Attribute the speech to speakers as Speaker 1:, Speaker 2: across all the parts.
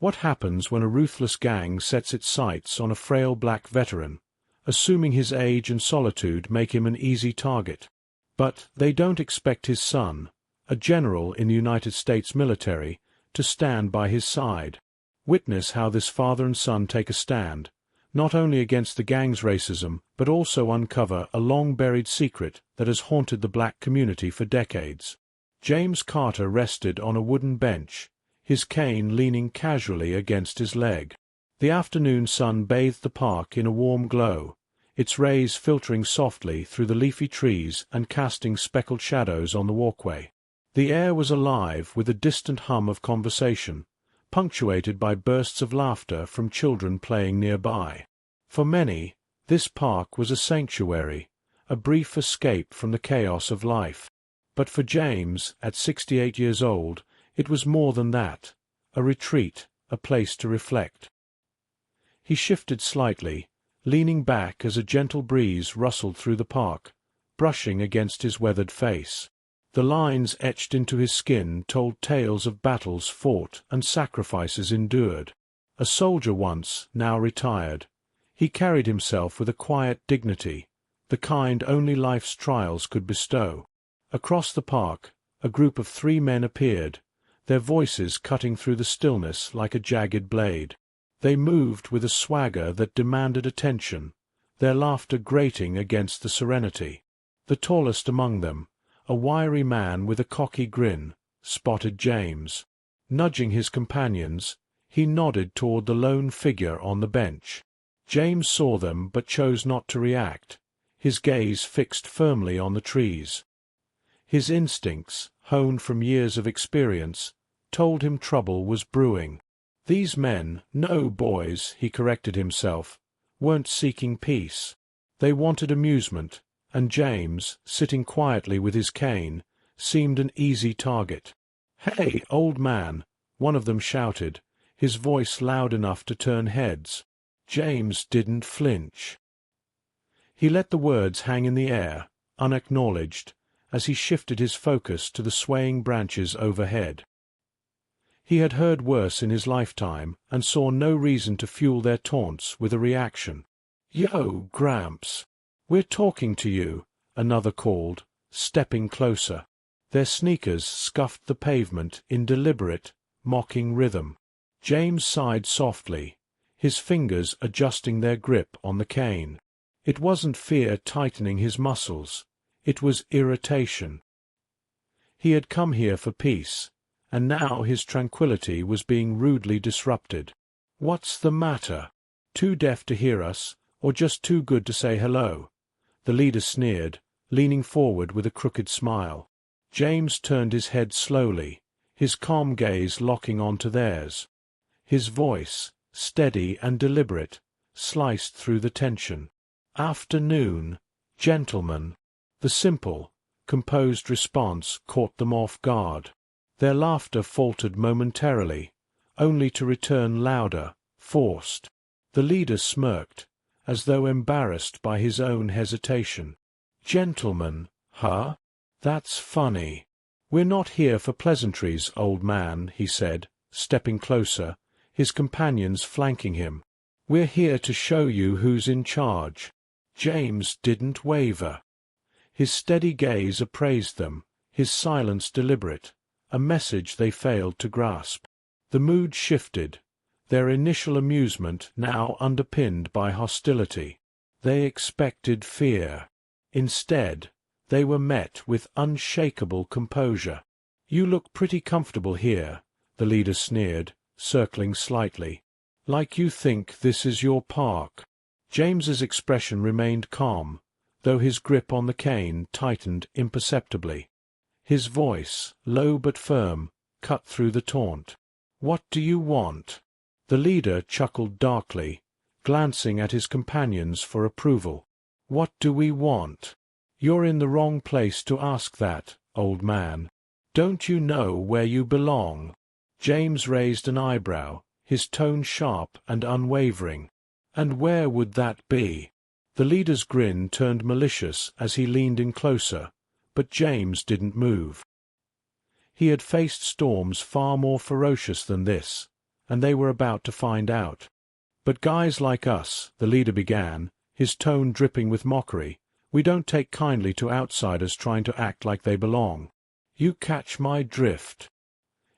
Speaker 1: What happens when a ruthless gang sets its sights on a frail black veteran, assuming his age and solitude make him an easy target? But they don't expect his son, a general in the United States military, to stand by his side. Witness how this father and son take a stand, not only against the gang's racism, but also uncover a long-buried secret that has haunted the black community for decades. James Carter rested on a wooden bench, his cane leaning casually against his leg. The afternoon sun bathed the park in a warm glow, its rays filtering softly through the leafy trees and casting speckled shadows on the walkway. The air was alive with a distant hum of conversation, punctuated by bursts of laughter from children playing nearby. For many, this park was a sanctuary, a brief escape from the chaos of life. But for James, at 68 years old, it was more than that, a retreat, a place to reflect. He shifted slightly, leaning back as a gentle breeze rustled through the park, brushing against his weathered face. The lines etched into his skin told tales of battles fought and sacrifices endured. A soldier once, now retired, he carried himself with a quiet dignity, the kind only life's trials could bestow. Across the park, a group of 3 men appeared, their voices cutting through the stillness like a jagged blade. They moved with a swagger that demanded attention, their laughter grating against the serenity. The tallest among them, a wiry man with a cocky grin, spotted James. Nudging his companions, he nodded toward the lone figure on the bench. James saw them but chose not to react, his gaze fixed firmly on the trees. His instincts, honed from years of experience, told him trouble was brewing. These men, no boys, he corrected himself, weren't seeking peace. They wanted amusement, and James, sitting quietly with his cane, seemed an easy target. "Hey, old man!" one of them shouted, his voice loud enough to turn heads. James didn't flinch. He let the words hang in the air, unacknowledged, as he shifted his focus to the swaying branches overhead. He had heard worse in his lifetime and saw no reason to fuel their taunts with a reaction. "Yo, Gramps! We're talking to you," another called, stepping closer. Their sneakers scuffed the pavement in deliberate, mocking rhythm. James sighed softly, his fingers adjusting their grip on the cane. It wasn't fear tightening his muscles, it was irritation. He had come here for peace, and now his tranquility was being rudely disrupted. "What's the matter? Too deaf to hear us, or just too good to say hello?" The leader sneered, leaning forward with a crooked smile. James turned his head slowly, his calm gaze locking onto theirs. His voice, steady and deliberate, sliced through the tension. "Afternoon, gentlemen." The simple, composed response caught them off guard. Their laughter faltered momentarily, only to return louder, forced. The leader smirked, as though embarrassed by his own hesitation. "Gentlemen, huh? That's funny. We're not here for pleasantries, old man," he said, stepping closer, his companions flanking him. "We're here to show you who's in charge." James didn't waver. His steady gaze appraised them, his silence deliberate, a message they failed to grasp. The mood shifted, their initial amusement now underpinned by hostility. They expected fear. Instead, they were met with unshakable composure. "You look pretty comfortable here," the leader sneered, circling slightly. "Like you think this is your park." James's expression remained calm, though his grip on the cane tightened imperceptibly. His voice, low but firm, cut through the taunt. "What do you want?" The leader chuckled darkly, glancing at his companions for approval. "What do we want? You're in the wrong place to ask that, old man. Don't you know where you belong?" James raised an eyebrow, his tone sharp and unwavering. "And where would that be?" The leader's grin turned malicious as he leaned in closer, but James didn't move. He had faced storms far more ferocious than this, and they were about to find out. "But guys like us," the leader began, his tone dripping with mockery, "we don't take kindly to outsiders trying to act like they belong. You catch my drift?"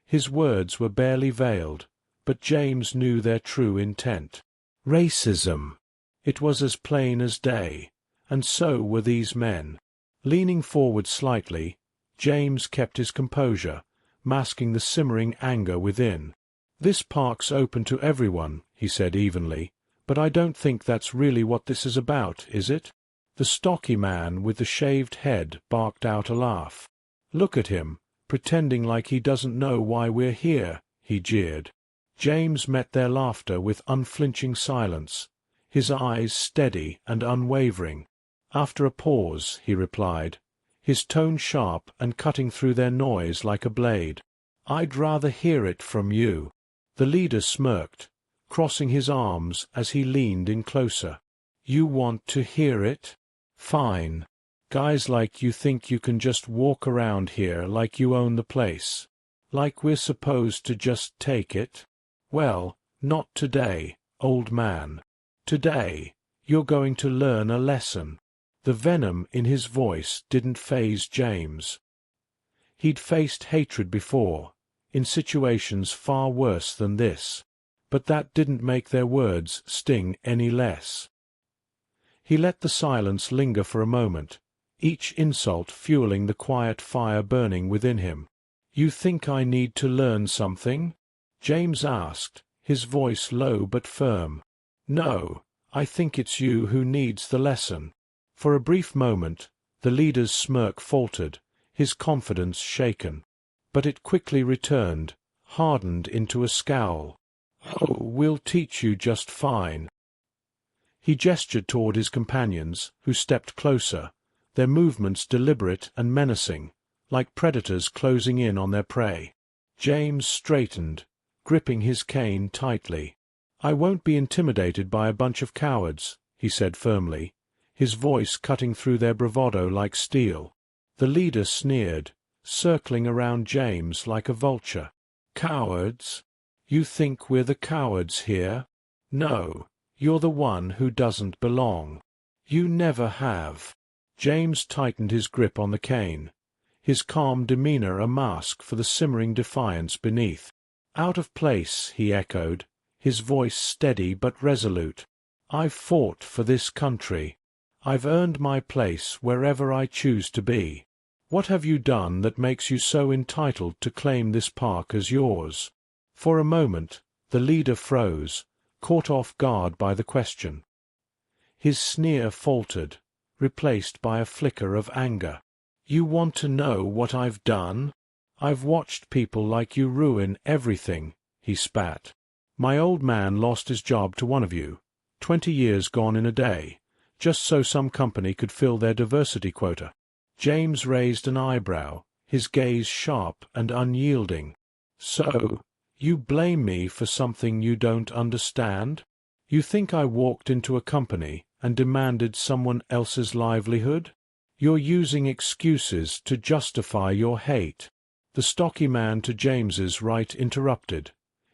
Speaker 1: His words were barely veiled, but James knew their true intent. Racism. It was as plain as day, and so were these men. Leaning forward slightly, James kept his composure, masking the simmering anger within. "This park's open to everyone," he said evenly, "but I don't think that's really what this is about, is it?" The stocky man with the shaved head barked out a laugh. "Look at him, pretending like he doesn't know why we're here," he jeered. James met their laughter with unflinching silence, his eyes steady and unwavering. After a pause, he replied, his tone sharp and cutting through their noise like a blade. "I'd rather hear it from you." The leader smirked, crossing his arms as he leaned in closer. "You want to hear it? Fine. Guys like you think you can just walk around here like you own the place. Like we're supposed to just take it? Well, not today, old man. Today, you're going to learn a lesson." The venom in his voice didn't faze James. He'd faced hatred before, in situations far worse than this, but that didn't make their words sting any less. He let the silence linger for a moment, each insult fueling the quiet fire burning within him. "You think I need to learn something?" James asked, his voice low but firm. "No, I think it's you who needs the lesson." For a brief moment, the leader's smirk faltered, his confidence shaken. But it quickly returned, hardened into a scowl. "Oh, we'll teach you just fine." He gestured toward his companions, who stepped closer, their movements deliberate and menacing, like predators closing in on their prey. James straightened, gripping his cane tightly. "I won't be intimidated by a bunch of cowards," he said firmly, his voice cutting through their bravado like steel. The leader sneered, circling around James like a vulture. "Cowards? You think we're the cowards here? No, you're the one who doesn't belong. You never have." James tightened his grip on the cane, his calm demeanor a mask for the simmering defiance beneath. "Out of place," he echoed, his voice steady but resolute. "I've fought for this country. I've earned my place wherever I choose to be. What have you done that makes you so entitled to claim this park as yours?" For a moment, the leader froze, caught off guard by the question. His sneer faltered, replaced by a flicker of anger. "You want to know what I've done? I've watched people like you ruin everything," he spat. "My old man lost his job to one of you, 20 years gone in a day, just so some company could fill their diversity quota." James raised an eyebrow, his gaze sharp and unyielding. "So, you blame me for something you don't understand? You think I walked into a company and demanded someone else's livelihood? You're using excuses to justify your hate." The stocky man to James's right interrupted,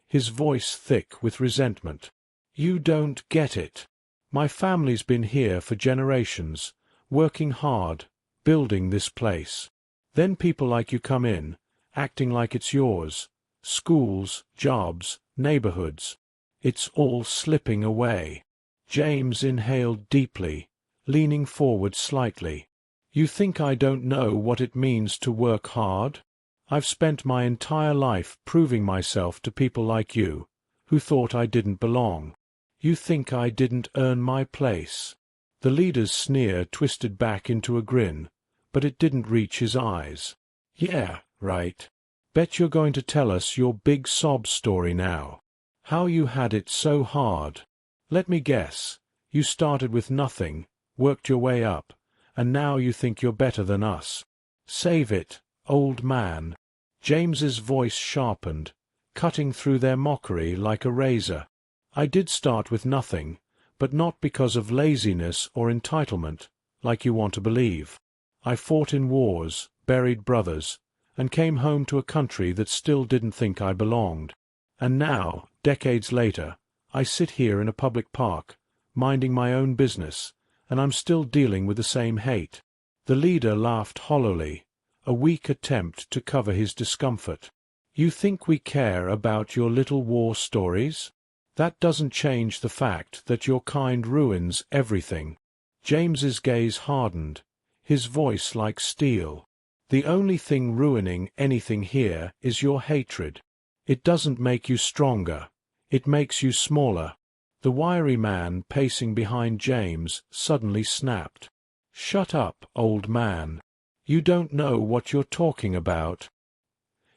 Speaker 1: his voice thick with resentment. "You don't get it. My family's been here for generations, working hard, building this place. Then people like you come in, acting like it's yours. Schools, jobs, neighborhoods. It's all slipping away." James inhaled deeply, leaning forward slightly. "You think I don't know what it means to work hard? I've spent my entire life proving myself to people like you, who thought I didn't belong. You think I didn't earn my place?" The leader's sneer twisted back into a grin, but it didn't reach his eyes. "Yeah, right. Bet you're going to tell us your big sob story now. How you had it so hard. Let me guess, you started with nothing, worked your way up, and now you think you're better than us. Save it, old man." James's voice sharpened, cutting through their mockery like a razor. "I did start with nothing, but not because of laziness or entitlement, like you want to believe. I fought in wars, buried brothers, and came home to a country that still didn't think I belonged. And now, decades later, I sit here in a public park, minding my own business, and I'm still dealing with the same hate." The leader laughed hollowly, a weak attempt to cover his discomfort. "You think we care about your little war stories? That doesn't change the fact that your kind ruins everything." James's gaze hardened, his voice like steel. "The only thing ruining anything here is your hatred. It doesn't make you stronger. It makes you smaller." The wiry man pacing behind James suddenly snapped. "Shut up, old man. You don't know what you're talking about."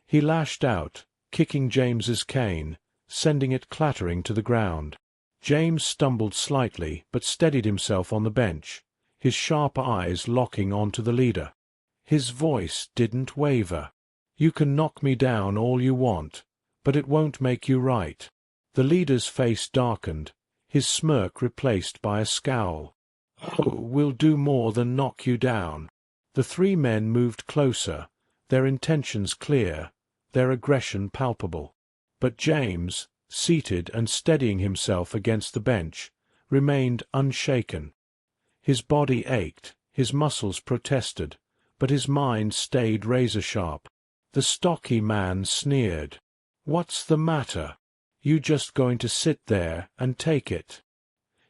Speaker 1: He lashed out, kicking James's cane, sending it clattering to the ground. James stumbled slightly but steadied himself on the bench, his sharp eyes locking onto the leader. His voice didn't waver. "You can knock me down all you want, but it won't make you right." The leader's face darkened, his smirk replaced by a scowl. "Oh, we'll do more than knock you down." The three men moved closer, their intentions clear, their aggression palpable. But James, seated and steadying himself against the bench, remained unshaken. His body ached, his muscles protested, but his mind stayed razor-sharp. The stocky man sneered. "What's the matter? You just going to sit there and take it?"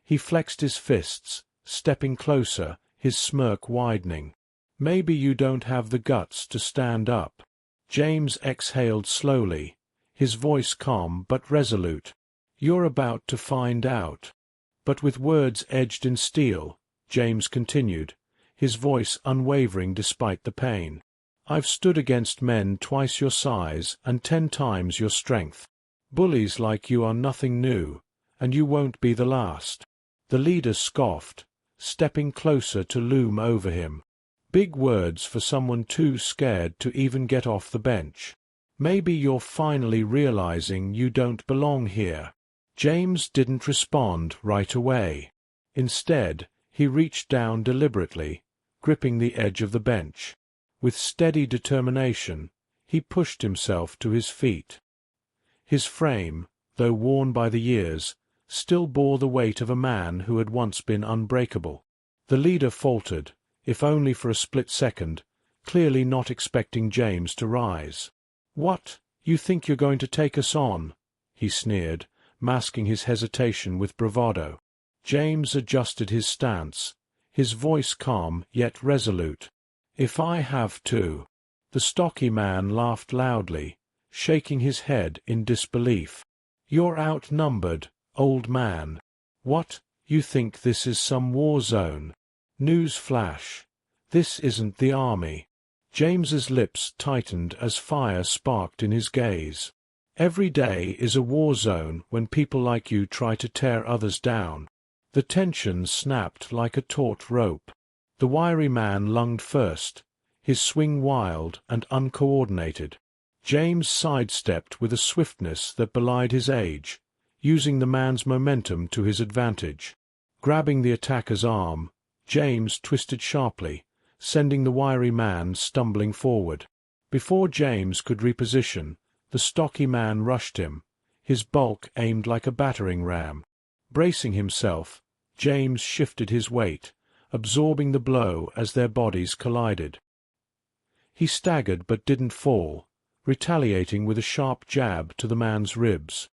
Speaker 1: He flexed his fists, stepping closer, his smirk widening. "Maybe you don't have the guts to stand up." James exhaled slowly, his voice calm but resolute. "You're about to find out." But with words edged in steel, James continued, his voice unwavering despite the pain. "I've stood against men twice your size and 10 times your strength. Bullies like you are nothing new, and you won't be the last." The leader scoffed, stepping closer to loom over him. "Big words for someone too scared to even get off the bench. Maybe you're finally realizing you don't belong here." James didn't respond right away. Instead, he reached down deliberately, gripping the edge of the bench. With steady determination, he pushed himself to his feet. His frame, though worn by the years, still bore the weight of a man who had once been unbreakable. The leader faltered, if only for a split second, clearly not expecting James to rise. "What, you think you're going to take us on?" he sneered, masking his hesitation with bravado. James adjusted his stance, his voice calm yet resolute. "If I have to." The stocky man laughed loudly, shaking his head in disbelief. "You're outnumbered, old man. What, you think this is some war zone? News flash. This isn't the army." James's lips tightened as fire sparked in his gaze. "Every day is a war zone when people like you try to tear others down." The tension snapped like a taut rope. The wiry man lunged first, his swing wild and uncoordinated. James sidestepped with a swiftness that belied his age, using the man's momentum to his advantage. Grabbing the attacker's arm, James twisted sharply, sending the wiry man stumbling forward. Before James could reposition, the stocky man rushed him, his bulk aimed like a battering ram. Bracing himself, James shifted his weight, absorbing the blow as their bodies collided. He staggered but didn't fall, retaliating with a sharp jab to the man's ribs.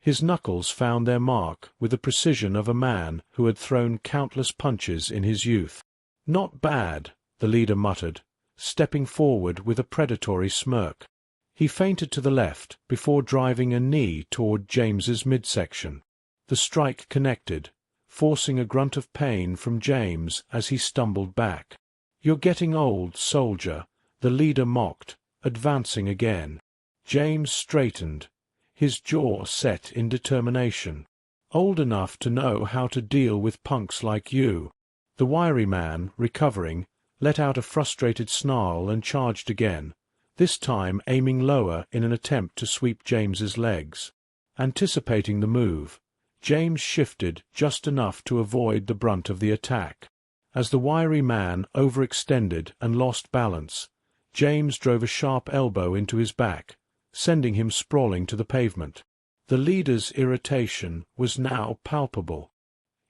Speaker 1: His knuckles found their mark with the precision of a man who had thrown countless punches in his youth. "Not bad," the leader muttered, stepping forward with a predatory smirk. He feinted to the left before driving a knee toward James's midsection. The strike connected, forcing a grunt of pain from James as he stumbled back. "You're getting old, soldier," the leader mocked, advancing again. James straightened, his jaw set in determination. "Old enough to know how to deal with punks like you." The wiry man, recovering, let out a frustrated snarl and charged again, this time aiming lower in an attempt to sweep James's legs. Anticipating the move, James shifted just enough to avoid the brunt of the attack. As the wiry man overextended and lost balance, James drove a sharp elbow into his back, sending him sprawling to the pavement. The leader's irritation was now palpable.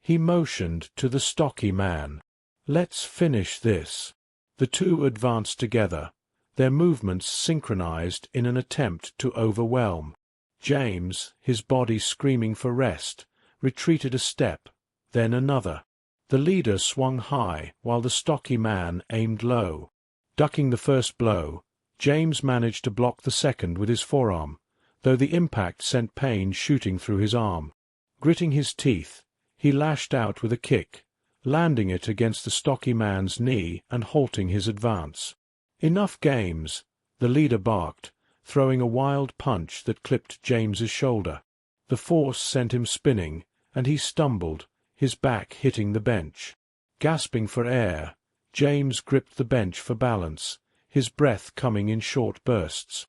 Speaker 1: He motioned to the stocky man. "Let's finish this." The two advanced together, their movements synchronized in an attempt to overwhelm. James, his body screaming for rest, retreated a step, then another. The leader swung high while the stocky man aimed low. Ducking the first blow, James managed to block the second with his forearm, though the impact sent pain shooting through his arm. Gritting his teeth, he lashed out with a kick, landing it against the stocky man's knee and halting his advance. "Enough games," the leader barked, throwing a wild punch that clipped James's shoulder. The force sent him spinning, and he stumbled, his back hitting the bench. Gasping for air, James gripped the bench for balance, his breath coming in short bursts.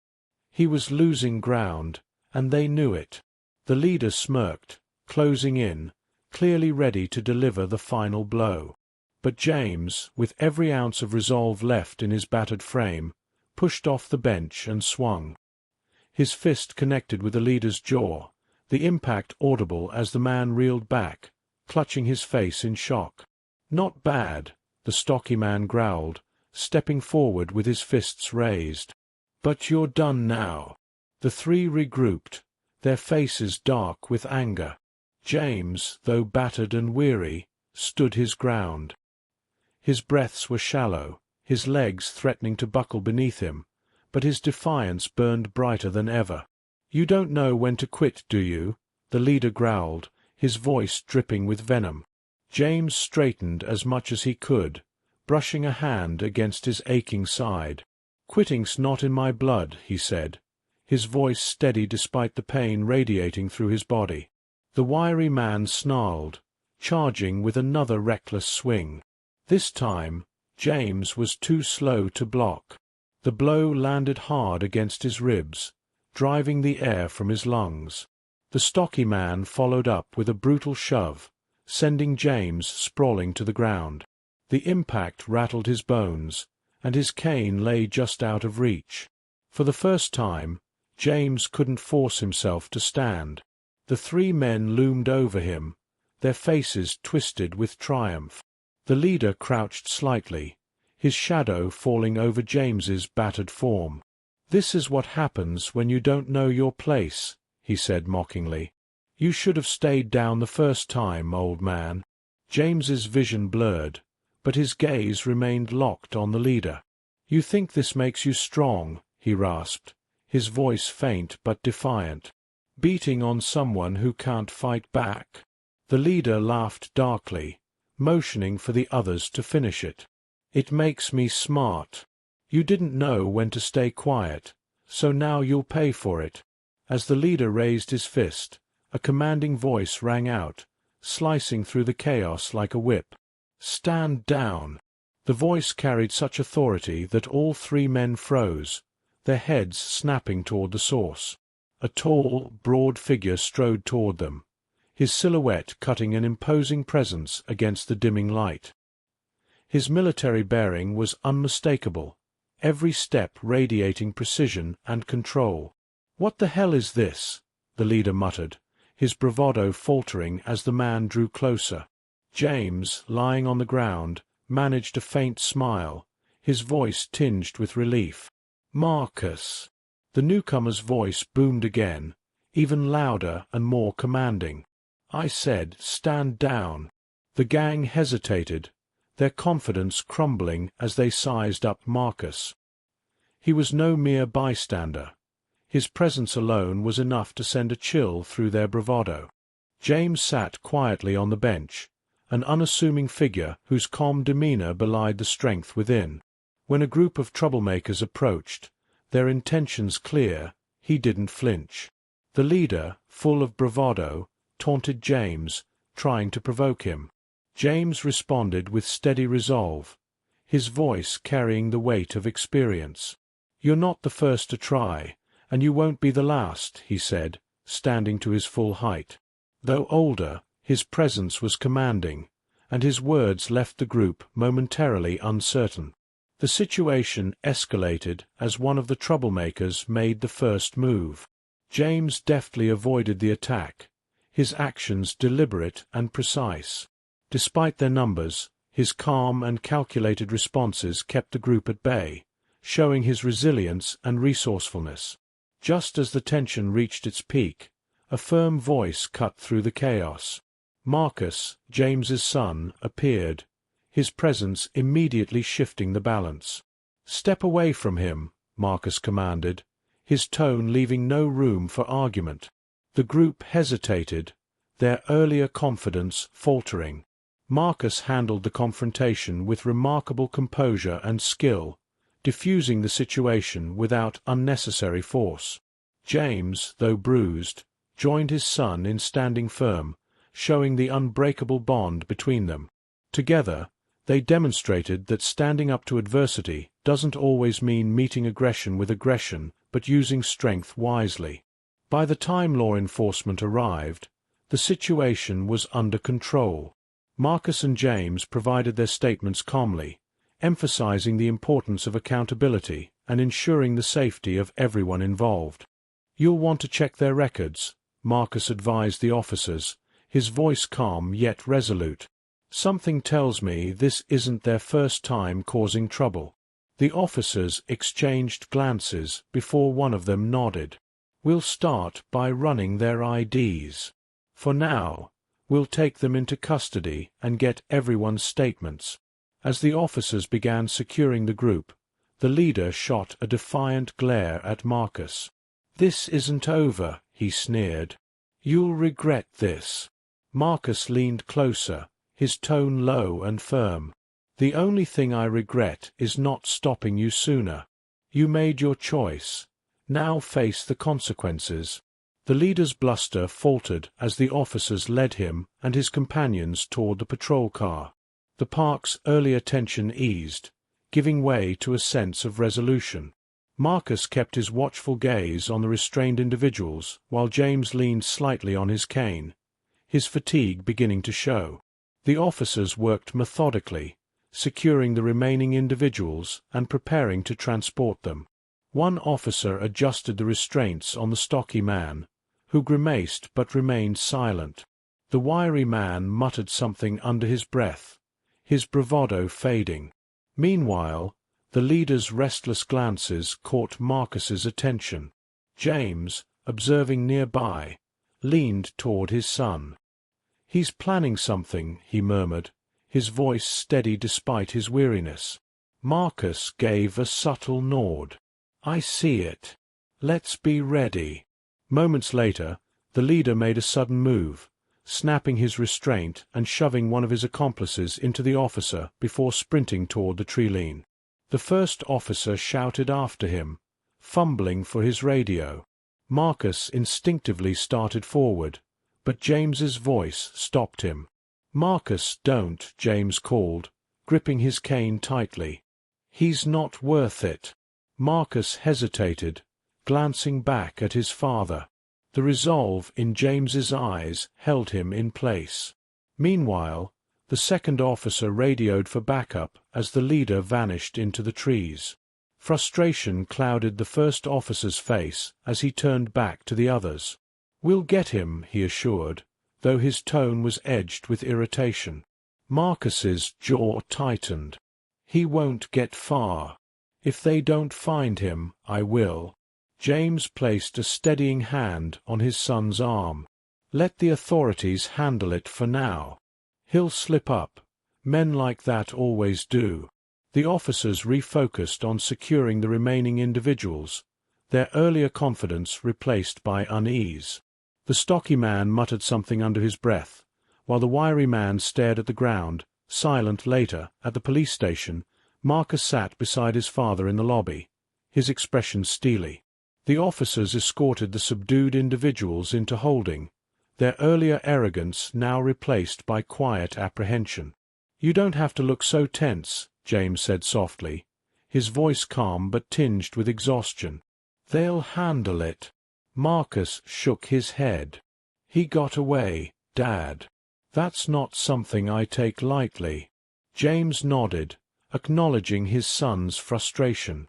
Speaker 1: He was losing ground, and they knew it. The leader smirked, closing in, clearly ready to deliver the final blow. But James, with every ounce of resolve left in his battered frame, pushed off the bench and swung. His fist connected with the leader's jaw, the impact audible as the man reeled back, clutching his face in shock. "Not bad," the stocky man growled, stepping forward with his fists raised. "But you're done now." The three regrouped, their faces dark with anger. James, though battered and weary, stood his ground. His breaths were shallow, his legs threatening to buckle beneath him, but his defiance burned brighter than ever. "You don't know when to quit, do you?" the leader growled, his voice dripping with venom. James straightened as much as he could, brushing a hand against his aching side. "Quitting's not in my blood," he said, his voice steady despite the pain radiating through his body. The wiry man snarled, charging with another reckless swing. This time, James was too slow to block. The blow landed hard against his ribs, driving the air from his lungs. The stocky man followed up with a brutal shove, sending James sprawling to the ground. The impact rattled his bones, and his cane lay just out of reach. For the first time, James couldn't force himself to stand. The three men loomed over him, their faces twisted with triumph. The leader crouched slightly, his shadow falling over James's battered form. "This is what happens when you don't know your place," he said mockingly. "You should have stayed down the first time, old man." James's vision blurred, but his gaze remained locked on the leader. "You think this makes you strong," he rasped, his voice faint but defiant. "Beating on someone who can't fight back." The leader laughed darkly, motioning for the others to finish it. "It makes me smart. You didn't know when to stay quiet, so now you'll pay for it." As the leader raised his fist, a commanding voice rang out, slicing through the chaos like a whip. "Stand down." The voice carried such authority that all three men froze, their heads snapping toward the source. A tall, broad figure strode toward them, his silhouette cutting an imposing presence against the dimming light. His military bearing was unmistakable, every step radiating precision and control. "What the hell is this?" the leader muttered, his bravado faltering as the man drew closer. James, lying on the ground, managed a faint smile, his voice tinged with relief. "Marcus." The newcomer's voice boomed again, even louder and more commanding. "I said, stand down." The gang hesitated, their confidence crumbling as they sized up Marcus. He was no mere bystander. His presence alone was enough to send a chill through their bravado. James sat quietly on the bench, an unassuming figure whose calm demeanor belied the strength within. When a group of troublemakers approached, their intentions clear, he didn't flinch. The leader, full of bravado, taunted James, trying to provoke him. James responded with steady resolve, his voice carrying the weight of experience. "You're not the first to try, and you won't be the last," he said, standing to his full height. Though older, his presence was commanding, and his words left the group momentarily uncertain. The situation escalated as one of the troublemakers made the first move. James deftly avoided the attack, his actions deliberate and precise. Despite their numbers, his calm and calculated responses kept the group at bay, showing his resilience and resourcefulness. Just as the tension reached its peak, a firm voice cut through the chaos. Marcus, James's son, appeared, his presence immediately shifting the balance. "Step away from him," Marcus commanded, his tone leaving no room for argument. The group hesitated, their earlier confidence faltering. Marcus handled the confrontation with remarkable composure and skill, diffusing the situation without unnecessary force. James, though bruised, joined his son in standing firm, showing the unbreakable bond between them. Together, they demonstrated that standing up to adversity doesn't always mean meeting aggression with aggression, but using strength wisely. By the time law enforcement arrived, the situation was under control. Marcus and James provided their statements calmly, emphasizing the importance of accountability and ensuring the safety of everyone involved. "You'll want to check their records," Marcus advised the officers, his voice calm yet resolute. "Something tells me this isn't their first time causing trouble." The officers exchanged glances before one of them nodded. "We'll start by running their IDs. For now, we'll take them into custody and get everyone's statements." As the officers began securing the group, the leader shot a defiant glare at Marcus. "This isn't over," he sneered. "You'll regret this." Marcus leaned closer, his tone low and firm. "The only thing I regret is not stopping you sooner. You made your choice. Now face the consequences." The leader's bluster faltered as the officers led him and his companions toward the patrol car. The park's earlier tension eased, giving way to a sense of resolution. Marcus kept his watchful gaze on the restrained individuals while James leaned slightly on his cane, his fatigue beginning to show. The officers worked methodically, securing the remaining individuals and preparing to transport them. One officer adjusted the restraints on the stocky man, who grimaced but remained silent. The wiry man muttered something under his breath, his bravado fading. Meanwhile, the leader's restless glances caught Marcus's attention. James, observing nearby, leaned toward his son. "He's planning something," he murmured, his voice steady despite his weariness. Marcus gave a subtle nod. "I see it. Let's be ready." Moments later, the leader made a sudden move, snapping his restraint and shoving one of his accomplices into the officer before sprinting toward the tree-line. The first officer shouted after him, fumbling for his radio. Marcus instinctively started forward, but James's voice stopped him. "Marcus, don't," James called, gripping his cane tightly. "He's not worth it." Marcus hesitated, glancing back at his father. The resolve in James's eyes held him in place. Meanwhile, the second officer radioed for backup as the leader vanished into the trees. Frustration clouded the first officer's face as he turned back to the others. "We'll get him," he assured, though his tone was edged with irritation. Marcus's jaw tightened. "He won't get far. If they don't find him, I will." James placed a steadying hand on his son's arm. "Let the authorities handle it for now. He'll slip up. Men like that always do." The officers refocused on securing the remaining individuals, their earlier confidence replaced by unease. The stocky man muttered something under his breath, while the wiry man stared at the ground, silent. Later, at the police station, Marcus sat beside his father in the lobby, his expression steely. The officers escorted the subdued individuals into holding, their earlier arrogance now replaced by quiet apprehension. "You don't have to look so tense," James said softly, his voice calm but tinged with exhaustion. "They'll handle it." Marcus shook his head. "He got away, Dad. That's not something I take lightly." James nodded, acknowledging his son's frustration.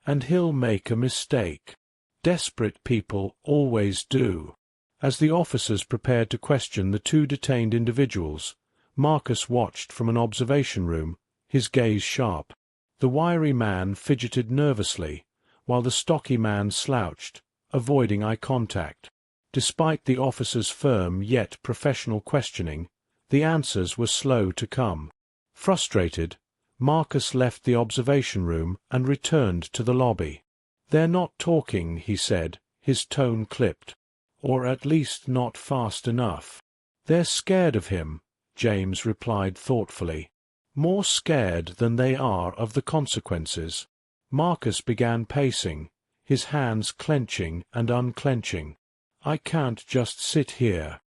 Speaker 1: "And he'll make a mistake." Desperate people always do. As the officers prepared to question the two detained individuals, Marcus watched from an observation room, his gaze sharp. The wiry man fidgeted nervously, while the stocky man slouched, avoiding eye contact. Despite the officer's firm yet professional questioning, the answers were slow to come. Frustrated, Marcus left the observation room and returned to the lobby. "They're not talking," he said, his tone clipped. "Or at least not fast enough." "They're scared of him," James replied thoughtfully. "More scared than they are of the consequences." Marcus began pacing, his hands clenching and unclenching. "I can't just sit here.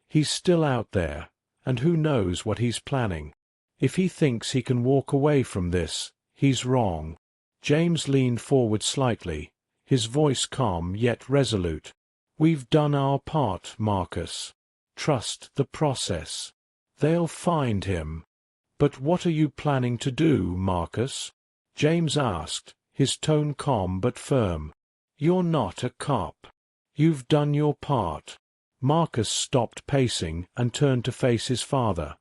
Speaker 1: He's still out there, and who knows what he's planning. If he thinks he can walk away from this, he's wrong." James leaned forward slightly, his voice calm yet resolute. "We've done our part, Marcus. Trust the process. They'll find him." "But what are you planning to do, Marcus?" James asked, his tone calm but firm. "You're not a cop. You've done your part." Marcus stopped pacing and turned to face his father,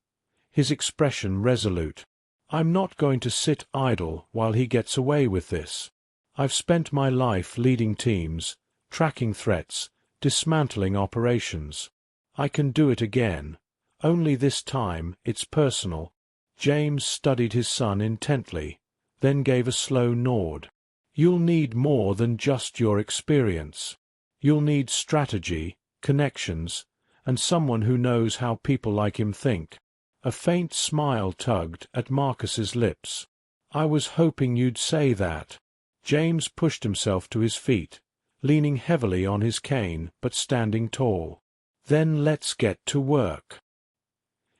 Speaker 1: his expression resolute. "I'm not going to sit idle while he gets away with this. I've spent my life leading teams, tracking threats, dismantling operations. I can do it again. Only this time it's personal." James studied his son intently, then gave a slow nod. "You'll need more than just your experience. You'll need strategy, connections, and someone who knows how people like him think." A faint smile tugged at Marcus's lips. "I was hoping you'd say that." James pushed himself to his feet, leaning heavily on his cane but standing tall. "Then let's get to work."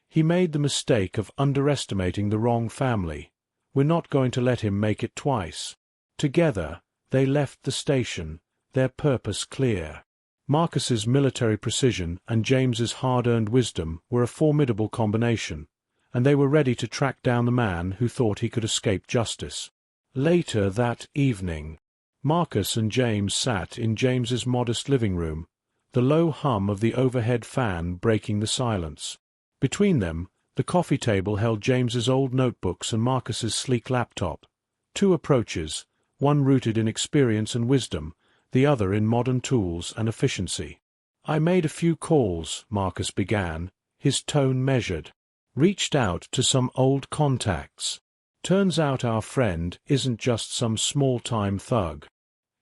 Speaker 1: He made the mistake of underestimating the wrong family. We're not going to let him make it twice. Together, they left the station, their purpose clear. Marcus's military precision and James's hard-earned wisdom were a formidable combination, and they were ready to track down the man who thought he could escape justice. Later that evening, Marcus and James sat in James's modest living room, the low hum of the overhead fan breaking the silence. Between them, the coffee table held James's old notebooks and Marcus's sleek laptop. Two approaches, one rooted in experience and wisdom, the other in modern tools and efficiency. "I made a few calls," Marcus began, his tone measured. "Reached out to some old contacts. Turns out our friend isn't just some small-time thug.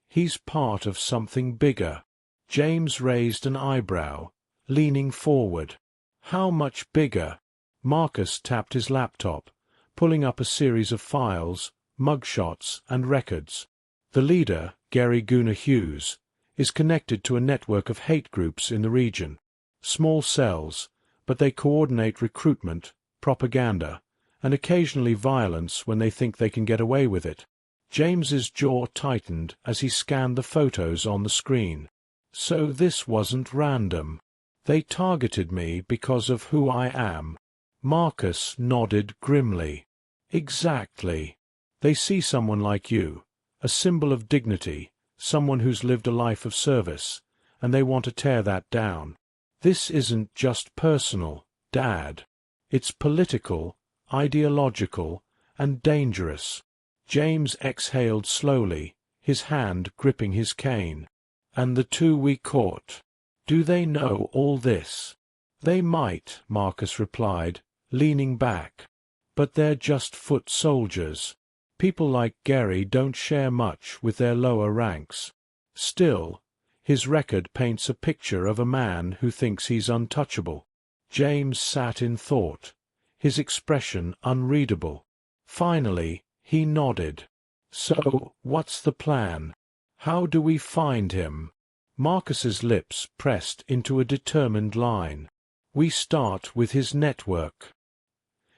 Speaker 1: He's part of something bigger." James raised an eyebrow, leaning forward. "How much bigger?" Marcus tapped his laptop, pulling up a series of files, mugshots, and records. "The leader, Gary Gunnar Hughes, is connected to a network of hate groups in the region. Small cells, but they coordinate recruitment, propaganda, and occasionally violence when they think they can get away with it." James's jaw tightened as he scanned the photos on the screen. "So this wasn't random. They targeted me because of who I am." Marcus nodded grimly. "Exactly. They see someone like you, a symbol of dignity, someone who's lived a life of service, and they want to tear that down. This isn't just personal, Dad. It's political, ideological, and dangerous." James exhaled slowly, his hand gripping his cane. "And the two we caught, do they know all this?" "They might," Marcus replied, leaning back. "But they're just foot soldiers. People like Gary don't share much with their lower ranks. Still, his record paints a picture of a man who thinks he's untouchable." James sat in thought, his expression unreadable. Finally, he nodded. "So, what's the plan? How do we find him?" Marcus's lips pressed into a determined line. "We start with his network.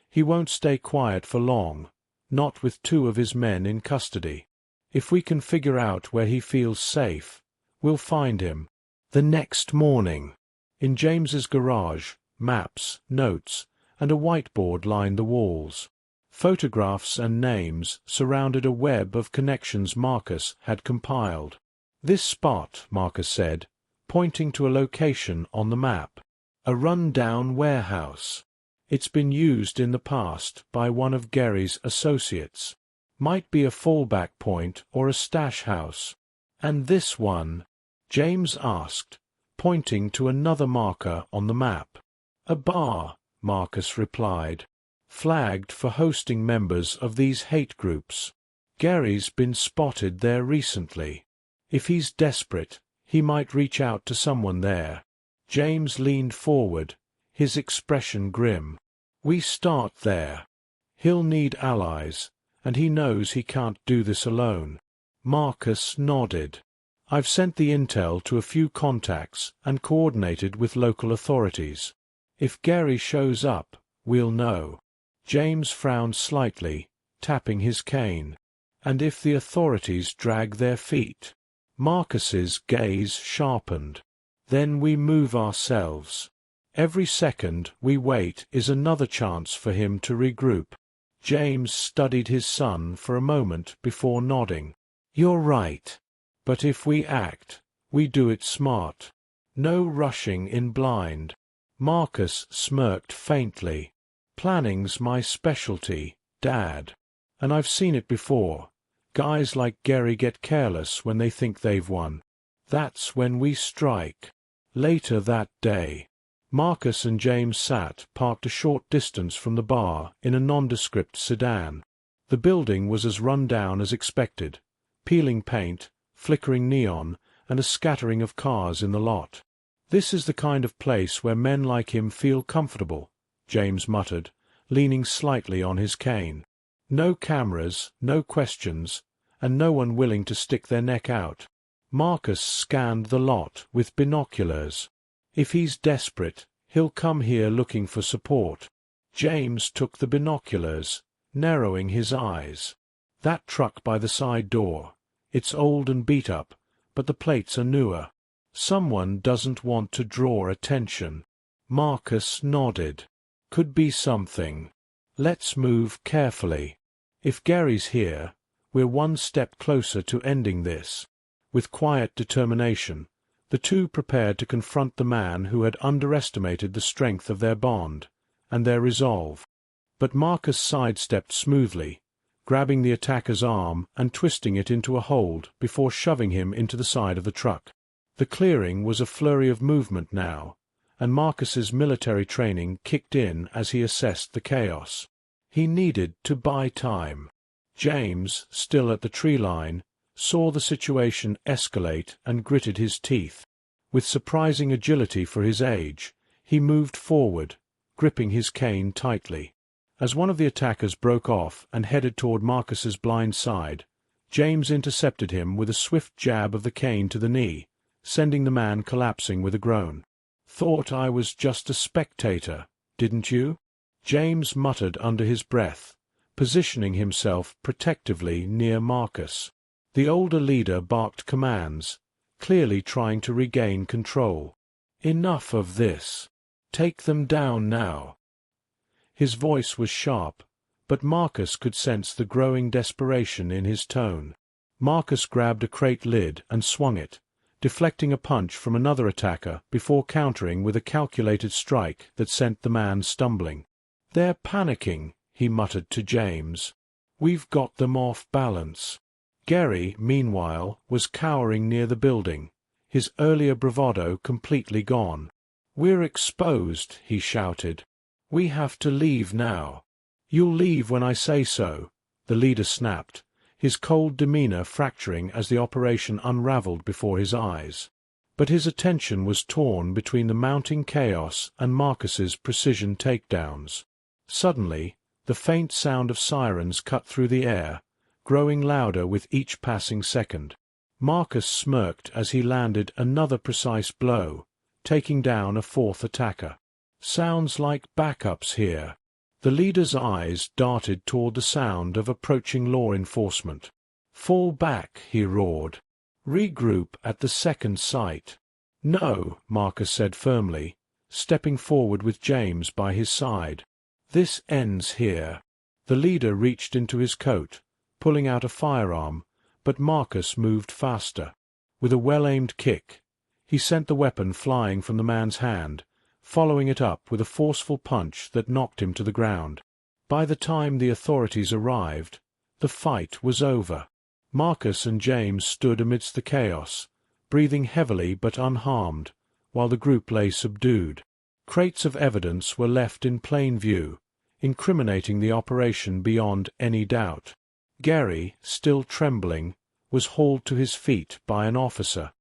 Speaker 1: He won't stay quiet for long, not with two of his men in custody. If we can figure out where he feels safe, we'll find him." The next morning, in James's garage, maps, notes, and a whiteboard lined the walls. Photographs and names surrounded a web of connections Marcus had compiled. "This spot," Marcus said, pointing to a location on the map. "A run-down warehouse. It's been used in the past by one of Gary's associates. Might be a fallback point or a stash house." "And this one?" James asked, pointing to another marker on the map. "A bar," Marcus replied. "Flagged for hosting members of these hate groups. Gary's been spotted there recently. If he's desperate, he might reach out to someone there." James leaned forward, his expression grim. "We start there. He'll need allies, and he knows he can't do this alone." Marcus nodded. "I've sent the intel to a few contacts and coordinated with local authorities. If Gary shows up, we'll know." James frowned slightly, tapping his cane. "And if the authorities drag their feet?" Marcus's gaze sharpened. "Then we move ourselves. Every second we wait is another chance for him to regroup." James studied his son for a moment before nodding. "You're right. But if we act, we do it smart. No rushing in blind." Marcus smirked faintly. "Planning's my specialty, Dad. And I've seen it before. Guys like Gary get careless when they think they've won. That's when we strike." Later that day, Marcus and James sat parked a short distance from the bar in a nondescript sedan. The building was as run down as expected, peeling paint, flickering neon, and a scattering of cars in the lot. "This is the kind of place where men like him feel comfortable," James muttered, leaning slightly on his cane. "No cameras, no questions, and no one willing to stick their neck out." Marcus scanned the lot with binoculars. "If he's desperate, he'll come here looking for support." James took the binoculars, narrowing his eyes. "That truck by the side door. It's old and beat up, but the plates are newer. Someone doesn't want to draw attention." Marcus nodded. "Could be something. Let's move carefully. If Gary's here, we're one step closer to ending this." With quiet determination, the two prepared to confront the man who had underestimated the strength of their bond and their resolve. But Marcus sidestepped smoothly, grabbing the attacker's arm and twisting it into a hold before shoving him into the side of the truck. The clearing was a flurry of movement now, and Marcus's military training kicked in as he assessed the chaos. He needed to buy time. James, still at the tree line, saw the situation escalate and gritted his teeth. With surprising agility for his age, he moved forward, gripping his cane tightly. As one of the attackers broke off and headed toward Marcus's blind side, James intercepted him with a swift jab of the cane to the knee, sending the man collapsing with a groan. "Thought I was just a spectator, didn't you?" James muttered under his breath, positioning himself protectively near Marcus. The older leader barked commands, clearly trying to regain control. "Enough of this. Take them down now." His voice was sharp, but Marcus could sense the growing desperation in his tone. Marcus grabbed a crate lid and swung it, deflecting a punch from another attacker before countering with a calculated strike that sent the man stumbling. "They're panicking," he muttered to James. "We've got them off balance." Gary, meanwhile, was cowering near the building, his earlier bravado completely gone. "We're exposed," he shouted. "We have to leave now." "You'll leave when I say so," the leader snapped, his cold demeanor fracturing as the operation unraveled before his eyes. But his attention was torn between the mounting chaos and Marcus's precision takedowns. Suddenly, the faint sound of sirens cut through the air, growing louder with each passing second. Marcus smirked as he landed another precise blow, taking down a fourth attacker. "Sounds like backups here." The leader's eyes darted toward the sound of approaching law enforcement. "Fall back," he roared. "Regroup at the second site." "No," Marcus said firmly, stepping forward with James by his side. "This ends here." The leader reached into his coat, pulling out a firearm, but Marcus moved faster. With a well-aimed kick, he sent the weapon flying from the man's hand, following it up with a forceful punch that knocked him to the ground. By the time the authorities arrived, the fight was over. Marcus and James stood amidst the chaos, breathing heavily but unharmed, while the group lay subdued. Crates of evidence were left in plain view, incriminating the operation beyond any doubt. Gary, still trembling, was hauled to his feet by an officer.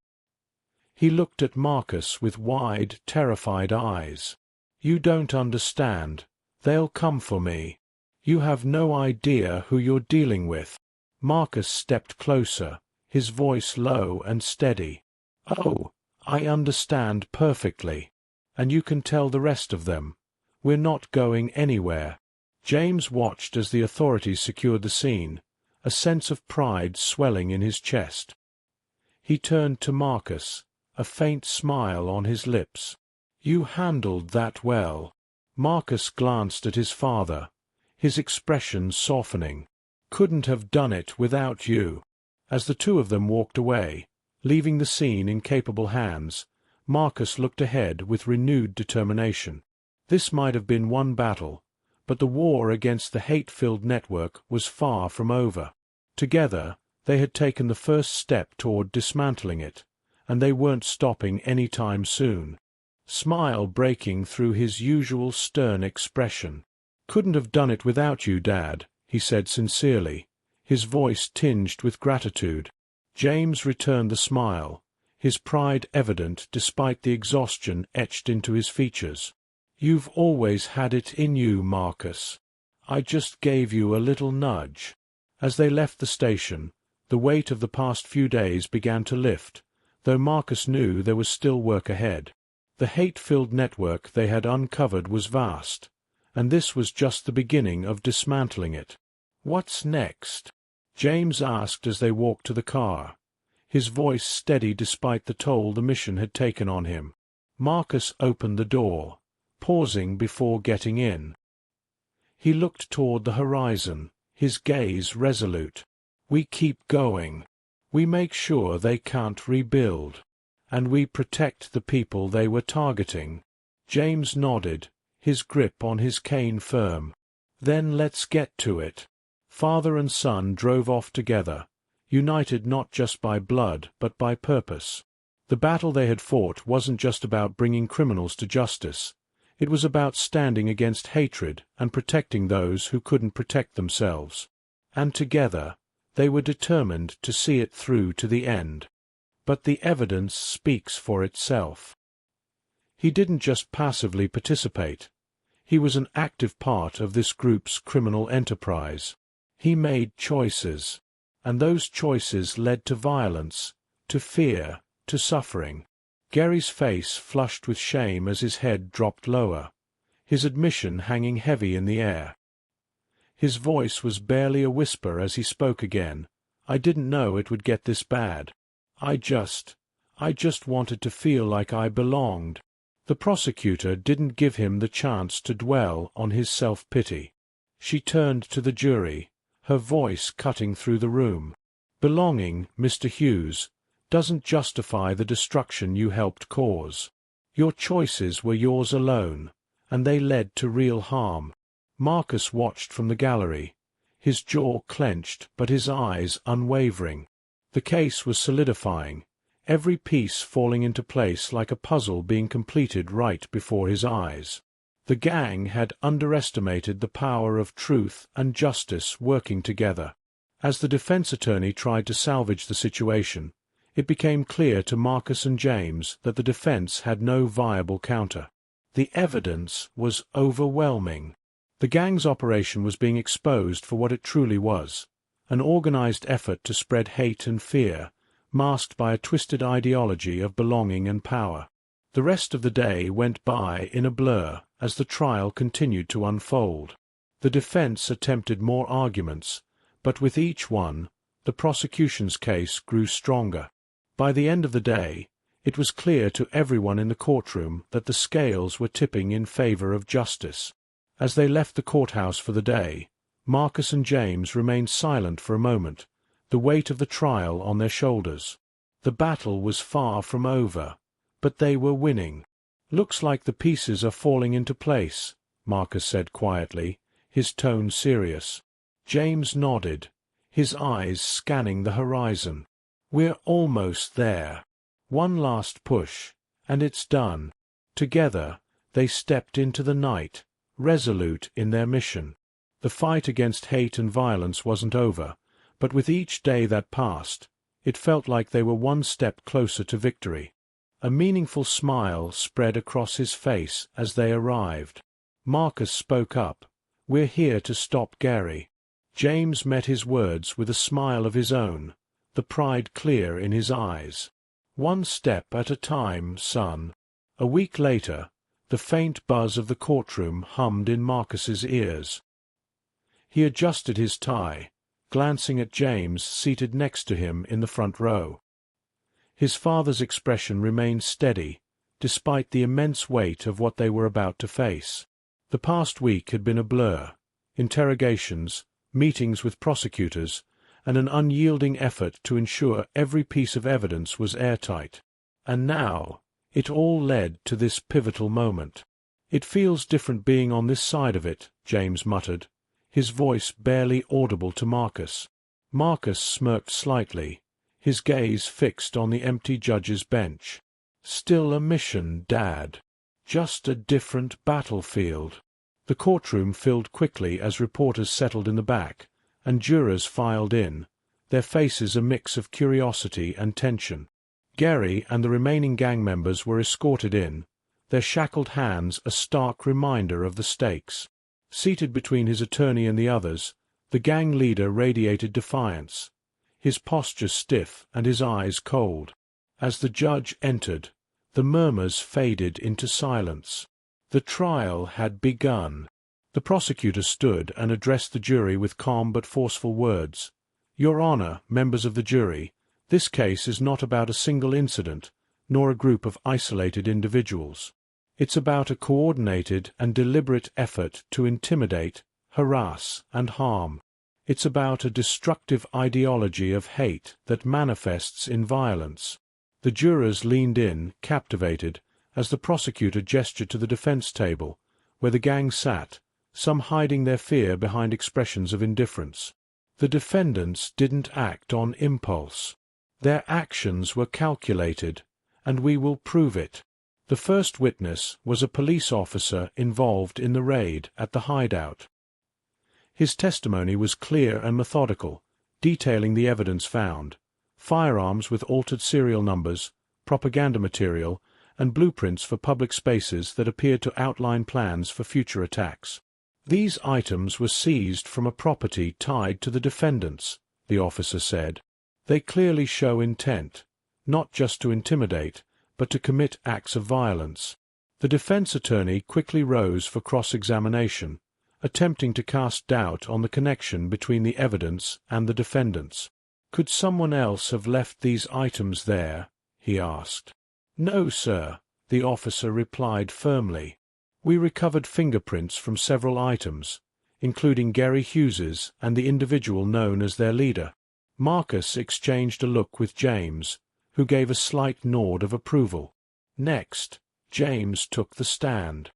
Speaker 1: He looked at Marcus with wide, terrified eyes. "You don't understand. They'll come for me. You have no idea who you're dealing with." Marcus stepped closer, his voice low and steady. "Oh, I understand perfectly. And you can tell the rest of them. We're not going anywhere." James watched as the authorities secured the scene, a sense of pride swelling in his chest. He turned to Marcus, a faint smile on his lips. "You handled that well." Marcus glanced at his father, his expression softening. "Couldn't have done it without you." As the two of them walked away, leaving the scene in capable hands, Marcus looked ahead with renewed determination. This might have been one battle, but the war against the hate-filled network was far from over. Together, they had taken the first step toward dismantling it, and they weren't stopping any time soon. Smile breaking through his usual stern expression. "Couldn't have done it without you, Dad," he said sincerely, his voice tinged with gratitude. James returned the smile, his pride evident despite the exhaustion etched into his features. "You've always had it in you, Marcus. I just gave you a little nudge." As they left the station, the weight of the past few days began to lift, though Marcus knew there was still work ahead. The hate-filled network they had uncovered was vast, and this was just the beginning of dismantling it. "What's next?" James asked as they walked to the car, his voice steady despite the toll the mission had taken on him. Marcus opened the door, pausing before getting in. He looked toward the horizon, his gaze resolute. "We keep going. We make sure they can't rebuild. And we protect the people they were targeting." James nodded, his grip on his cane firm. "Then let's get to it." Father and son drove off together, united not just by blood but by purpose. The battle they had fought wasn't just about bringing criminals to justice. It was about standing against hatred and protecting those who couldn't protect themselves. And together, they were determined to see it through to the end. But the evidence speaks for itself. He didn't just passively participate. He was an active part of this group's criminal enterprise. He made choices, and those choices led to violence, to fear, to suffering. Gary's face flushed with shame as his head dropped lower, his admission hanging heavy in the air. His voice was barely a whisper as he spoke again. "I didn't know it would get this bad. I just wanted to feel like I belonged." The prosecutor didn't give him the chance to dwell on his self-pity. She turned to the jury, her voice cutting through the room. "Belonging, Mr. Hughes, doesn't justify the destruction you helped cause. Your choices were yours alone, and they led to real harm." Marcus watched from the gallery, his jaw clenched but his eyes unwavering. The case was solidifying, every piece falling into place like a puzzle being completed right before his eyes. The gang had underestimated the power of truth and justice working together. As the defense attorney tried to salvage the situation, it became clear to Marcus and James that the defense had no viable counter. The evidence was overwhelming. The gang's operation was being exposed for what it truly was, an organized effort to spread hate and fear, masked by a twisted ideology of belonging and power. The rest of the day went by in a blur as the trial continued to unfold. The defense attempted more arguments, but with each one, the prosecution's case grew stronger. By the end of the day, it was clear to everyone in the courtroom that the scales were tipping in favor of justice. As they left the courthouse for the day, Marcus and James remained silent for a moment, the weight of the trial on their shoulders. The battle was far from over, but they were winning. "Looks like the pieces are falling into place," Marcus said quietly, his tone serious. James nodded, his eyes scanning the horizon. "We're almost there. One last push, and it's done." Together, they stepped into the night, resolute in their mission. The fight against hate and violence wasn't over, but with each day that passed, it felt like they were one step closer to victory. A meaningful smile spread across his face as they arrived. Marcus spoke up. "We're here to stop Gary." James met his words with a smile of his own, the pride clear in his eyes. "One step at a time, son." A week later, the faint buzz of the courtroom hummed in Marcus's ears. He adjusted his tie, glancing at James seated next to him in the front row. His father's expression remained steady, despite the immense weight of what they were about to face. The past week had been a blur. Interrogations, meetings with prosecutors, and an unyielding effort to ensure every piece of evidence was airtight. And now, it all led to this pivotal moment. "It feels different being on this side of it," James muttered, his voice barely audible to Marcus. Marcus smirked slightly, his gaze fixed on the empty judge's bench. "Still a mission, Dad. Just a different battlefield." The courtroom filled quickly as reporters settled in the back, and jurors filed in, their faces a mix of curiosity and tension. Gary and the remaining gang members were escorted in, their shackled hands a stark reminder of the stakes. Seated between his attorney and the others, the gang leader radiated defiance, his posture stiff and his eyes cold. As the judge entered, the murmurs faded into silence. The trial had begun. The prosecutor stood and addressed the jury with calm but forceful words. "Your Honor, members of the jury, this case is not about a single incident, nor a group of isolated individuals. It's about a coordinated and deliberate effort to intimidate, harass, and harm. It's about a destructive ideology of hate that manifests in violence." The jurors leaned in, captivated, as the prosecutor gestured to the defense table, where the gang sat, some hiding their fear behind expressions of indifference. The defendants didn't act on impulse. Their actions were calculated, and we will prove it. The first witness was a police officer involved in the raid at the hideout. His testimony was clear and methodical, detailing the evidence found: firearms with altered serial numbers, propaganda material, and blueprints for public spaces that appeared to outline plans for future attacks. "These items were seized from a property tied to the defendants," the officer said. "They clearly show intent, not just to intimidate, but to commit acts of violence." The defense attorney quickly rose for cross-examination, attempting to cast doubt on the connection between the evidence and the defendants. "Could someone else have left these items there?" he asked. "No, sir," the officer replied firmly. "We recovered fingerprints from several items, including Gary Hughes's and the individual known as their leader." Marcus exchanged a look with James, who gave a slight nod of approval. Next, James took the stand.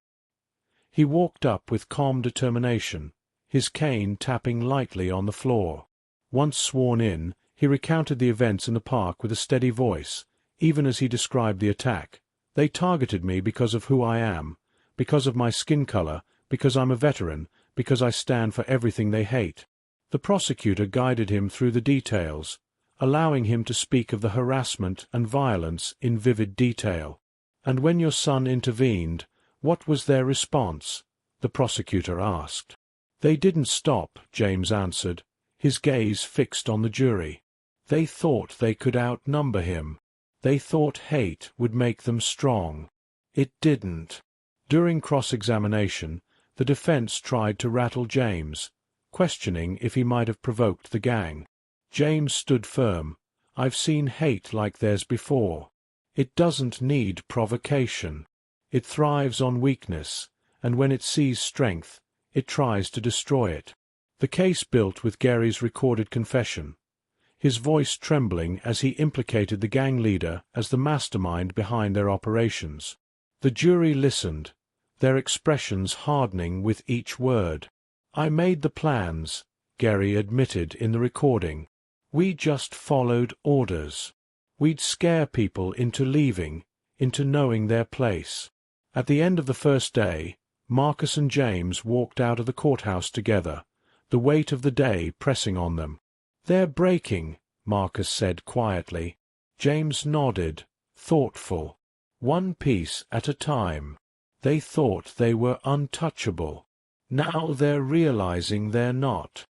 Speaker 1: He walked up with calm determination, his cane tapping lightly on the floor. Once sworn in, he recounted the events in the park with a steady voice, even as he described the attack. "They targeted me because of who I am, because of my skin color, because I'm a veteran, because I stand for everything they hate." The prosecutor guided him through the details, allowing him to speak of the harassment and violence in vivid detail. "And when your son intervened, what was their response?" the prosecutor asked. "They didn't stop," James answered, his gaze fixed on the jury. "They thought they could outnumber him. They thought hate would make them strong. It didn't." During cross-examination, the defense tried to rattle James, questioning if he might have provoked the gang. James stood firm. "I've seen hate like theirs before. It doesn't need provocation. It thrives on weakness, and when it sees strength, it tries to destroy it." The case built with Gary's recorded confession. his voice trembling as he implicated the gang leader as the mastermind behind their operations. The jury listened, their expressions hardening with each word. "I made the plans," Gary admitted in the recording. "We just followed orders. We'd scare people into leaving, into knowing their place." At the end of the first day, Marcus and James walked out of the courthouse together, the weight of the day pressing on them. "They're breaking," Marcus said quietly. James nodded, thoughtful. "One piece at a time. They thought they were untouchable. Now they're realizing they're not."